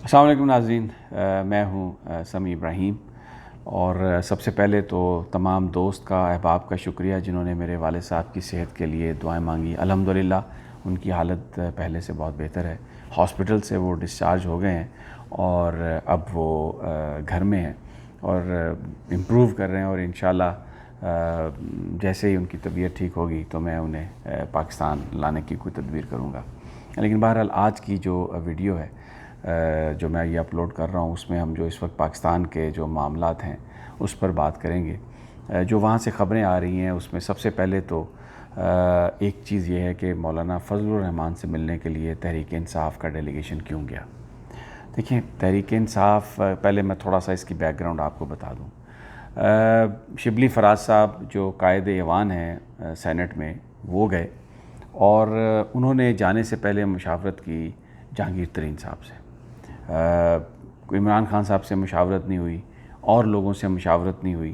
السلام علیکم ناظرین، میں ہوں سمیع ابراہیم، اور سب سے پہلے تو تمام دوست کا احباب کا شکریہ جنہوں نے میرے والد صاحب کی صحت کے لیے دعائیں مانگی۔ الحمدللہ ان کی حالت پہلے سے بہت بہتر ہے، ہاسپٹل سے وہ ڈسچارج ہو گئے ہیں اور اب وہ گھر میں ہیں اور امپروو کر رہے ہیں، اور انشاءاللہ جیسے ہی ان کی طبیعت ٹھیک ہوگی تو میں انہیں پاکستان لانے کی کوئی تدبیر کروں گا۔ لیکن بہرحال آج کی جو ویڈیو ہے جو میں یہ اپلوڈ کر رہا ہوں، اس میں ہم جو اس وقت پاکستان کے جو معاملات ہیں اس پر بات کریں گے۔ جو وہاں سے خبریں آ رہی ہیں اس میں سب سے پہلے تو ایک چیز یہ ہے کہ مولانا فضل الرحمان سے ملنے کے لیے تحریک انصاف کا ڈیلیگیشن کیوں گیا۔ دیکھیں، تحریک انصاف، پہلے میں تھوڑا سا اس کی بیک گراؤنڈ آپ کو بتا دوں۔ شبلی فراز صاحب جو قائد ایوان ہیں سینٹ میں، وہ گئے اور انہوں نے جانے سے پہلے مشاورت کی جہانگیر ترین صاحب سے۔ عمران خان صاحب سے مشاورت نہیں ہوئی، اور لوگوں سے مشاورت نہیں ہوئی۔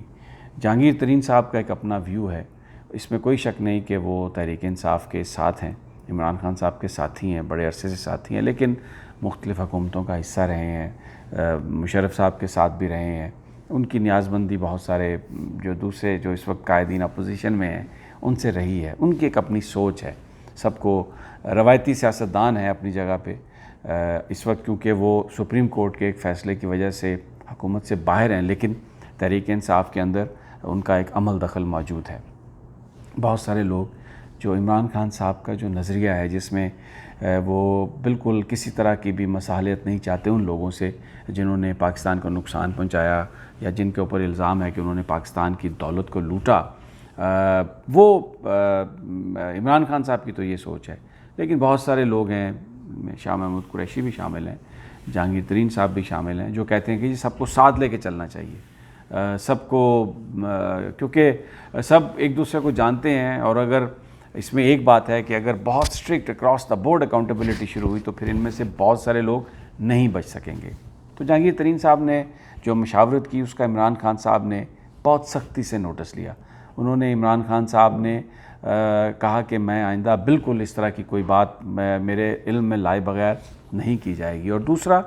جہانگیر ترین صاحب کا ایک اپنا ویو ہے، اس میں کوئی شک نہیں کہ وہ تحریک انصاف کے ساتھ ہیں، عمران خان صاحب کے ساتھی ہیں، بڑے عرصے سے ساتھی ہیں، لیکن مختلف حکومتوں کا حصہ رہے ہیں، مشرف صاحب کے ساتھ بھی رہے ہیں۔ ان کی نیاز مندی بہت سارے جو دوسرے جو اس وقت قائدین اپوزیشن میں ہیں ان سے رہی ہے۔ ان کی ایک اپنی سوچ ہے، سب کو روایتی سیاستدان ہے اپنی جگہ پہ۔ اس وقت کیونکہ وہ سپریم کورٹ کے ایک فیصلے کی وجہ سے حکومت سے باہر ہیں، لیکن تحریک انصاف کے اندر ان کا ایک عمل دخل موجود ہے۔ بہت سارے لوگ جو عمران خان صاحب کا جو نظریہ ہے، جس میں وہ بالکل کسی طرح کی بھی مصالحت نہیں چاہتے ان لوگوں سے جنہوں نے پاکستان کو نقصان پہنچایا یا جن کے اوپر الزام ہے کہ انہوں نے پاکستان کی دولت کو لوٹا، وہ عمران خان صاحب کی تو یہ سوچ ہے۔ لیکن بہت سارے لوگ ہیں، شاہ محمود قریشی بھی شامل ہیں، جہانگیر ترین صاحب بھی شامل ہیں، جو کہتے ہیں کہ سب کو ساتھ لے کے چلنا چاہیے، سب کو، کیونکہ سب ایک دوسرے کو جانتے ہیں، اور اگر اس میں ایک بات ہے کہ اگر بہت strict across the board accountability شروع ہوئی تو پھر ان میں سے بہت سارے لوگ نہیں بچ سکیں گے۔ تو جہانگیر ترین صاحب نے جو مشاورت کی، اس کا عمران خان صاحب نے بہت سختی سے نوٹس لیا۔ انہوں نے، عمران خان صاحب نے کہا کہ میں آئندہ بالکل اس طرح کی کوئی بات میرے علم میں لائے بغیر نہیں کی جائے گی۔ اور دوسرا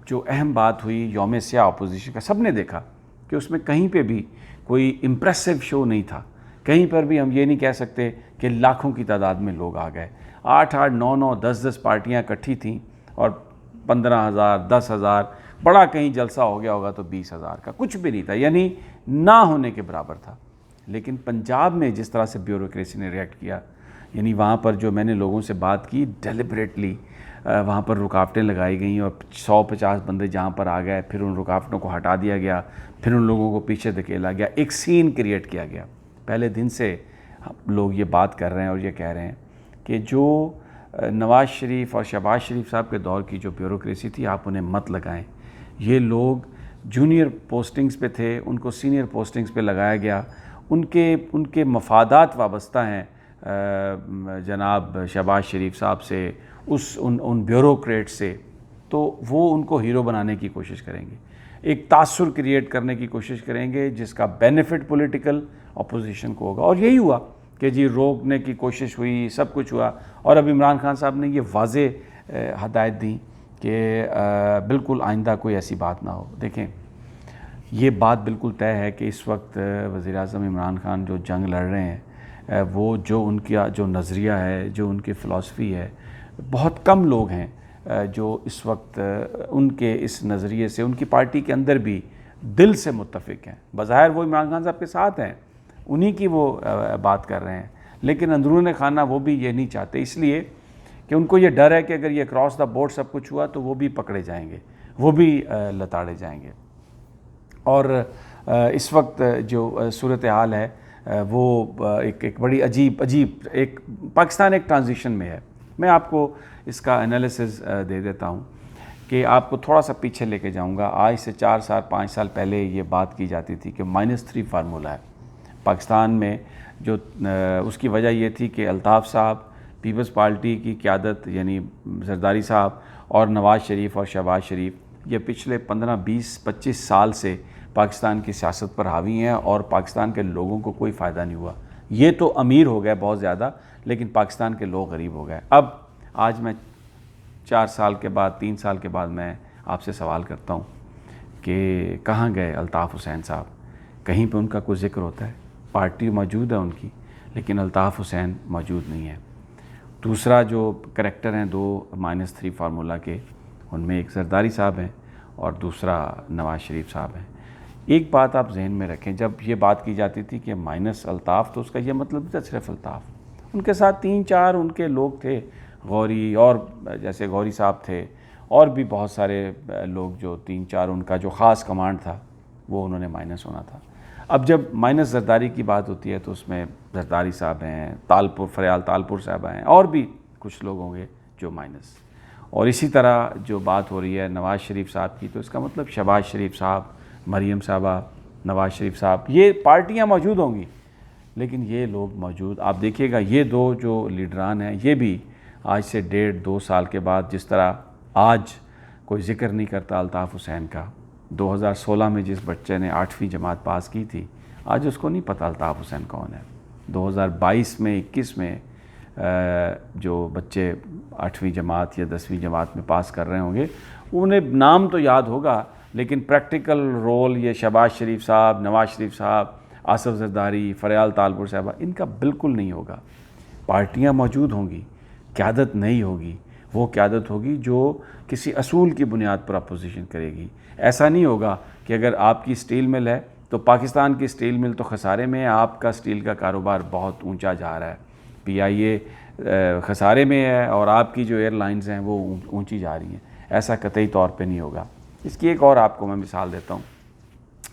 جو اہم بات ہوئی یوم سیاہ اپوزیشن کا، سب نے دیکھا کہ اس میں کہیں پہ بھی کوئی امپریسو شو نہیں تھا، کہیں پر بھی ہم یہ نہیں کہہ سکتے کہ لاکھوں کی تعداد میں لوگ آ گئے۔ 8-8 9-9 10-10 پارٹیاں اکٹھی تھیں اور 15,000 10,000، بڑا کہیں جلسہ ہو گیا ہوگا تو 20,000 کا، کچھ بھی نہیں تھا، یعنی نہ ہونے کے برابر تھا۔ لیکن پنجاب میں جس طرح سے بیوروکریسی نے ریئیکٹ کیا، یعنی وہاں پر جو میں نے لوگوں سے بات کی، ڈیلیبریٹلی وہاں پر رکاوٹیں لگائی گئیں، اور 100-50 بندے جہاں پر آ گئے، پھر ان رکاوٹوں کو ہٹا دیا گیا، پھر ان لوگوں کو پیچھے دھکیلا گیا، ایک سین کریٹ کیا گیا۔ پہلے دن سے لوگ یہ بات کر رہے ہیں اور یہ کہہ رہے ہیں کہ جو نواز شریف اور شہباز شریف صاحب کے دور کی جو بیوروکریسی تھی، آپ انہیں مت لگائیں۔ یہ لوگ جونیئر پوسٹنگز پہ تھے، ان کو سینئر پوسٹنگز پہ لگایا گیا، ان کے مفادات وابستہ ہیں جناب شہباز شریف صاحب سے، ان بیوروکریٹ سے، تو وہ ان کو ہیرو بنانے کی کوشش کریں گے، ایک تاثر کریٹ کرنے کی کوشش کریں گے جس کا بینیفٹ پولیٹیکل اپوزیشن کو ہوگا۔ اور یہی ہوا کہ جی روکنے کی کوشش ہوئی، سب کچھ ہوا، اور اب عمران خان صاحب نے یہ واضح ہدایت دی کہ بالکل آئندہ کوئی ایسی بات نہ ہو۔ دیکھیں، یہ بات بالکل طے ہے کہ اس وقت وزیر اعظم عمران خان جو جنگ لڑ رہے ہیں، وہ جو ان کا جو نظریہ ہے، جو ان کی فلسفی ہے، بہت کم لوگ ہیں جو اس وقت ان کے اس نظریے سے، ان کی پارٹی کے اندر بھی دل سے متفق ہیں۔ بظاہر وہ عمران خان صاحب کے ساتھ ہیں، انہی کی وہ بات کر رہے ہیں، لیکن اندرون خانہ وہ بھی یہ نہیں چاہتے، اس لیے کہ ان کو یہ ڈر ہے کہ اگر یہ اکراس دا بورڈ سب کچھ ہوا تو وہ بھی پکڑے جائیں گے، وہ بھی لتاڑے جائیں گے۔ اور اس وقت جو صورتحال ہے وہ ایک بڑی عجیب ایک پاکستان ایک ٹرانزیشن میں ہے۔ میں آپ کو اس کا انالیسز دے دیتا ہوں کہ آپ کو تھوڑا سا پیچھے لے کے جاؤں گا۔ آج سے 4-5 سال پہلے یہ بات کی جاتی تھی کہ -3 فارمولہ ہے پاکستان میں، جو اس کی وجہ یہ تھی کہ الطاف صاحب، پیپلز پارٹی کی قیادت یعنی زرداری صاحب، اور نواز شریف اور شہباز شریف، یہ پچھلے 15-20-25 سال سے پاکستان کی سیاست پر حاوی ہیں، اور پاکستان کے لوگوں کو کوئی فائدہ نہیں ہوا۔ یہ تو امیر ہو گئے بہت زیادہ، لیکن پاکستان کے لوگ غریب ہو گئے۔ اب آج میں 4 سال کے بعد 3 سال کے بعد میں آپ سے سوال کرتا ہوں کہ کہاں گئے الطاف حسین صاحب؟ کہیں پہ ان کا کوئی ذکر ہوتا ہے؟ پارٹی موجود ہے ان کی، لیکن الطاف حسین موجود نہیں ہے۔ دوسرا جو کریکٹر ہیں 2-3 فارمولہ کے، ان میں ایک زرداری صاحب ہیں اور دوسرا نواز شریف صاحب ہیں۔ ایک بات آپ ذہن میں رکھیں، جب یہ بات کی جاتی تھی کہ مائنس الطاف، تو اس کا یہ مطلب نہیں تھا صرف الطاف، ان کے ساتھ 3-4 ان کے لوگ تھے، غوری، اور جیسے غوری صاحب تھے، اور بھی بہت سارے لوگ جو 3-4 ان کا جو خاص کمانڈ تھا وہ انہوں نے مائنس ہونا تھا۔ اب جب مائنس زرداری کی بات ہوتی ہے تو اس میں زرداری صاحب ہیں، فریال تالپور صاحب ہیں، اور بھی کچھ لوگ ہوں گے جو مائنس۔ اور اسی طرح جو بات ہو رہی ہے نواز شریف صاحب کی، تو اس کا مطلب شہباز شریف صاحب، مریم صاحبہ، نواز شریف صاحب، یہ پارٹیاں موجود ہوں گی لیکن یہ لوگ موجود، آپ دیکھیے گا یہ دو جو لیڈران ہیں یہ بھی آج سے 1.5-2 سال کے بعد، جس طرح آج کوئی ذکر نہیں کرتا الطاف حسین کا، 2016 میں جس بچے نے 8ویں جماعت پاس کی تھی، آج اس کو نہیں پتہ الطاف حسین کون ہے۔ 2022 میں 21 میں جو بچے 8ویں جماعت یا 10ویں جماعت میں پاس کر رہے ہوں گے، انہیں نام تو یاد ہوگا لیکن پریکٹیکل رول یہ شہباز شریف صاحب، نواز شریف صاحب، آصف زرداری، فریال تالپور صاحبہ، ان کا بالکل نہیں ہوگا۔ پارٹیاں موجود ہوں گی، قیادت نہیں ہوگی، وہ قیادت ہوگی جو کسی اصول کی بنیاد پر اپوزیشن کرے گی۔ ایسا نہیں ہوگا کہ اگر آپ کی سٹیل مل ہے تو پاکستان کی سٹیل مل تو خسارے میں ہے، آپ کا سٹیل کا کاروبار بہت اونچا جا رہا ہے، پی آئی اے خسارے میں ہے اور آپ کی جو ایئر لائنز ہیں وہ اونچی جا رہی ہیں۔ ایسا قطعی طور پہ نہیں ہوگا۔ اس کی ایک اور آپ کو میں مثال دیتا ہوں،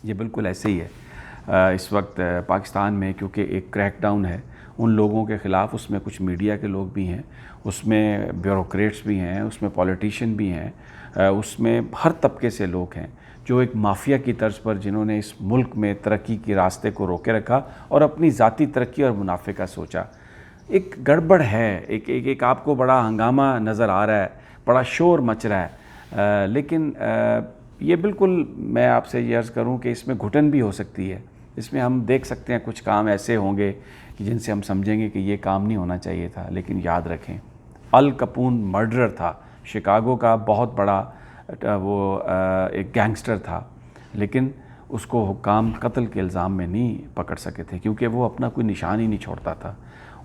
یہ بالکل ایسے ہی ہے۔ اس وقت پاکستان میں کیونکہ ایک کریک ڈاؤن ہے ان لوگوں کے خلاف، اس میں کچھ میڈیا کے لوگ بھی ہیں، اس میں بیوروکریٹس بھی ہیں، اس میں پولیٹیشین بھی ہیں، اس میں ہر طبقے سے لوگ ہیں جو ایک مافیا کی طرز پر جنہوں نے اس ملک میں ترقی کے راستے کو روکے رکھا اور اپنی ذاتی ترقی اور منافع کا سوچا۔ ایک گڑبڑ ہے، ایک آپ کو بڑا ہنگامہ نظر آ رہا ہے، بڑا شور مچ رہا ہے، لیکن یہ بالکل میں آپ سے یہ عرض کروں کہ اس میں گھٹن بھی ہو سکتی ہے۔ اس میں ہم دیکھ سکتے ہیں کچھ کام ایسے ہوں گے کہ جن سے ہم سمجھیں گے کہ یہ کام نہیں ہونا چاہیے تھا، لیکن یاد رکھیں ال کپون مرڈرر تھا، شکاگو کا بہت بڑا وہ ایک گینگسٹر تھا، لیکن اس کو حکام قتل کے الزام میں نہیں پکڑ سکے تھے کیونکہ وہ اپنا کوئی نشان ہی نہیں چھوڑتا تھا۔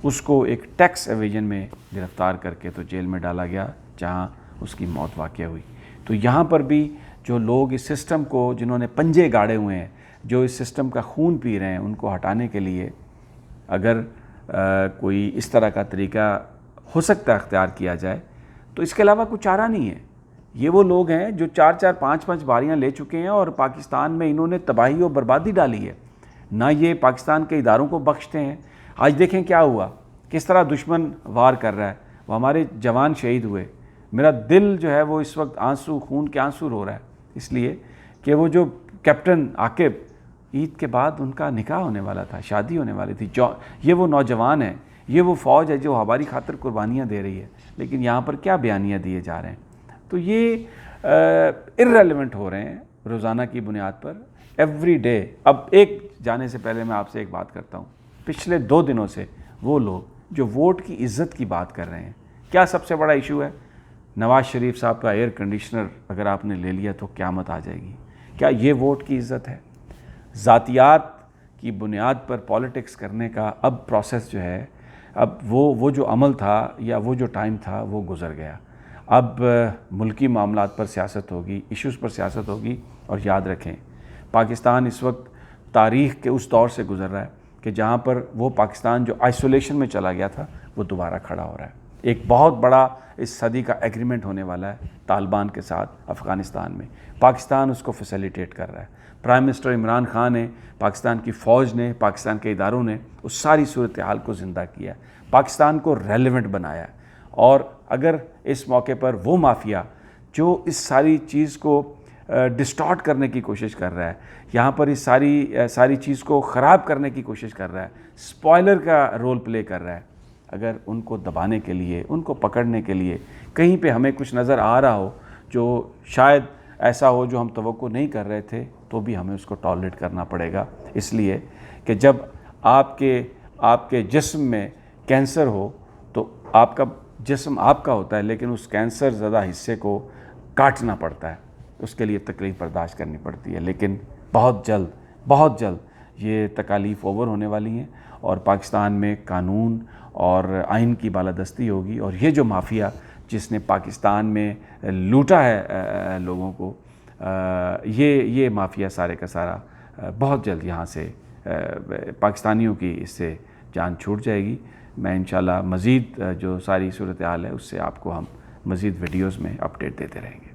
اس کو ایک ٹیکس ایویژن میں گرفتار کر کے تو جیل میں ڈالا گیا جہاں اس کی موت واقع ہوئی۔ تو یہاں پر بھی جو لوگ اس سسٹم کو، جنہوں نے پنجے گاڑے ہوئے ہیں، جو اس سسٹم کا خون پی رہے ہیں، ان کو ہٹانے کے لیے اگر کوئی اس طرح کا طریقہ ہو سکتا ہے اختیار کیا جائے تو اس کے علاوہ کچھ چارہ نہیں ہے۔ یہ وہ لوگ ہیں جو 4-4 5-5 باریاں لے چکے ہیں اور پاکستان میں انہوں نے تباہی و بربادی ڈالی ہے، نہ یہ پاکستان کے اداروں کو بخشتے ہیں۔ آج دیکھیں کیا ہوا، کس طرح دشمن وار کر رہا ہے، وہ ہمارے جوان شہید ہوئے۔ میرا دل جو ہے وہ اس وقت آنسو، خون کے آنسو رو رہا ہے، اس لیے کہ وہ جو کیپٹن عاقب، عید کے بعد ان کا نکاح ہونے والا تھا، شادی ہونے والی تھی، یہ وہ نوجوان ہیں، یہ وہ فوج ہے جو ہماری خاطر قربانیاں دے رہی ہے، لیکن یہاں پر کیا بیانیاں دیے جا رہے ہیں۔ تو یہ ارریلیونٹ ہو رہے ہیں روزانہ کی بنیاد پر، ایوری ڈے۔ اب ایک جانے سے پہلے میں آپ سے ایک بات کرتا ہوں، پچھلے 2 دنوں سے وہ لوگ جو ووٹ کی عزت کی بات کر رہے ہیں، کیا سب سے بڑا ایشو ہے؟ نواز شریف صاحب کا ایئر کنڈیشنر اگر آپ نے لے لیا تو قیامت آ جائے گی۔ کیا یہ ووٹ کی عزت ہے؟ ذاتیات کی بنیاد پر پالیٹکس کرنے کا اب پروسیس جو ہے، اب وہ جو عمل تھا یا وہ جو ٹائم تھا وہ گزر گیا۔ اب ملکی معاملات پر سیاست ہوگی، ایشوز پر سیاست ہوگی۔ اور یاد رکھیں پاکستان اس وقت تاریخ کے اس دور سے گزر رہا ہے کہ جہاں پر وہ پاکستان جو آئسولیشن میں چلا گیا تھا وہ دوبارہ کھڑا ہو رہا ہے۔ ایک بہت بڑا اس صدی کا ایگریمنٹ ہونے والا ہے طالبان کے ساتھ افغانستان میں، پاکستان اس کو فیسیلیٹیٹ کر رہا ہے۔ پرائم منسٹر عمران خان نے، پاکستان کی فوج نے، پاکستان کے اداروں نے اس ساری صورتحال کو زندہ کیا، پاکستان کو ریلیونٹ بنایا۔ اور اگر اس موقع پر وہ مافیا جو اس ساری چیز کو ڈسٹارٹ کرنے کی کوشش کر رہا ہے، یہاں پر اس ساری چیز کو خراب کرنے کی کوشش کر رہا ہے، سپوائلر کا رول پلے کر رہا ہے، اگر ان کو دبانے کے لیے، ان کو پکڑنے کے لیے کہیں پہ ہمیں کچھ نظر آ رہا ہو جو شاید ایسا ہو جو ہم توقع نہیں کر رہے تھے، تو بھی ہمیں اس کو ٹالریٹ کرنا پڑے گا، اس لیے کہ جب آپ کے جسم میں کینسر ہو تو آپ کا جسم آپ کا ہوتا ہے لیکن اس کینسر زدہ حصے کو کاٹنا پڑتا ہے، اس کے لیے تکلیف برداشت کرنی پڑتی ہے، لیکن بہت جلد یہ تکالیف اوور ہونے والی ہیں اور پاکستان میں قانون اور آئین کی بالادستی ہوگی، اور یہ جو مافیا جس نے پاکستان میں لوٹا ہے لوگوں کو، یہ مافیا سارے کا سارا بہت جلد یہاں سے پاکستانیوں کی اس سے جان چھوٹ جائے گی۔ میں انشاءاللہ مزید جو ساری صورتحال ہے اس سے آپ کو ہم مزید ویڈیوز میں اپڈیٹ دیتے رہیں گے۔